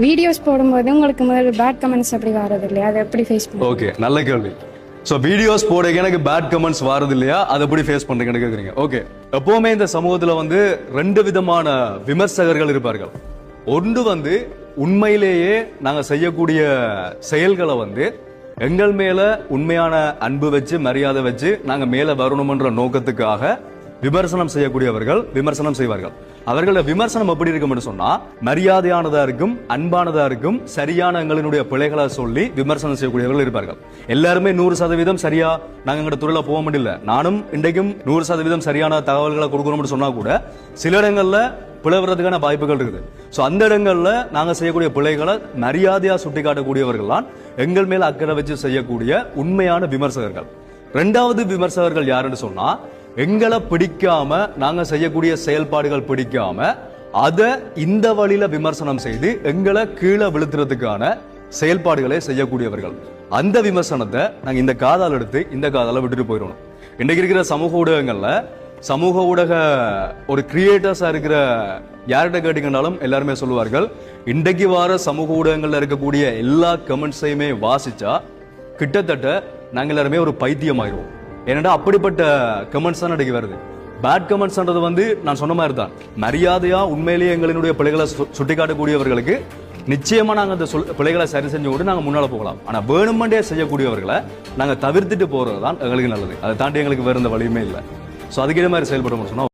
Videos போடும்போது உங்களுக்கு முதல்ல பேட் கமெண்ட்ஸ் அப்படி வரது இல்லையா, அதை எப்படி ஃபேஸ் பண்ணுங்க? ஓகே, நல்ல கேள்வி. ஸோ வீடியோஸ் போட எனக்கு பேட் கமெண்ட்ஸ் வரது இல்லையா, அதை எப்படி ஃபேஸ் பண்றீங்கன்னு கேட்குறீங்க. ஓகே, எப்பவுமே இந்த சமூகத்துல வந்து ரெண்டு விதமான விமர்சகர்கள் இருப்பார்கள். ஒன்று வந்து உண்மையிலேயே நாங்க செய்யக்கூடிய செயல்களை வந்து எங்கள் மேல உண்மையான அன்பு வச்சு மரியாதை வச்சு நாங்க மேல வரணும்ன்ற நோக்கத்துக்காக விமர்சனம் செய்யக்கூடியவர்கள் விமர்சனம் செய்வார்கள். அவர்களோட விமர்சனம் எப்படி இருக்கும் சொன்னா மரியாதையானதா இருக்கும், அன்பானதா இருக்கும், சரியான எங்களினுடைய பிழைகளை சொல்லி விமர்சனம் செய்யக்கூடியவர்கள் இருப்பார்கள். எல்லாருமே 100% சரியா நாங்க எங்க துறையில போக முடியல. நானும் இன்றைக்கும் 100% சரியான தகவல்களை கொடுக்கணும்னு சொன்னா கூட சில இடங்கள்ல பிளவுறதுக்கான வாய்ப்புகள் இருக்குது. சோ அந்த இடங்கள்ல நாங்க செய்யக்கூடிய பிழைகளை மரியாதையா சுட்டி காட்டக்கூடியவர்கள் தான் எங்கள் மேல அக்கறை வச்சு செய்யக்கூடிய உண்மையான விமர்சகர்கள். இரண்டாவது விமர்சகர்கள் யாருன்னு சொன்னா எங்களை பிடிக்காம நாங்க செய்யக்கூடிய செயல்பாடுகள் பிடிக்காம அத இந்த வழியில விமர்சனம் செய்து எங்களை கீழே விழுத்துறதுக்கான செயல்பாடுகளை செய்யக்கூடியவர்கள். அந்த விமர்சனத்தை நாங்க இந்த காதால் எடுத்து இந்த காதால விட்டுட்டு போயிடணும். இன்றைக்கு இருக்கிற சமூக ஊடகங்கள்ல சமூக ஊடக ஒரு கிரியேட்டர்ஸா இருக்கிற யார்கிட்ட கேட்டீங்கன்னாலும் எல்லாருமே சொல்லுவார்கள், இன்றைக்கு வார சமூக ஊடகங்கள்ல இருக்கக்கூடிய எல்லா கமெண்ட்ஸையுமே வாசிச்சா கிட்டத்தட்ட நாங்க எல்லாருமே ஒரு பைத்தியம் ஆயிடுவோம். ஏன்னா அப்படிப்பட்ட கமெண்ட்ஸ் தான் இன்றைக்கு வருது. பேட் கமெண்ட்ஸ்ன்றது வந்து நான் சொன்ன மாதிரி தான் மரியாதையா உண்மையிலேயே எங்களினுடைய பிள்ளைகளை சுட்டிக்காட்டக்கூடியவர்களுக்கு நிச்சயமா நாங்க அந்த பிள்ளைகளை சரி செஞ்சு கூட நாங்க முன்னால போகலாம். ஆனா வேணுமெண்டே செய்யக்கூடியவர்களை நாங்க தவிர்த்துட்டு போறது தான் எங்களுக்கு நல்லது. அதை தாண்டி எங்களுக்கு வேற எந்த வழியுமே இல்லை. ஸோ அதுக்கே மாதிரி செயல்பட சொன்னா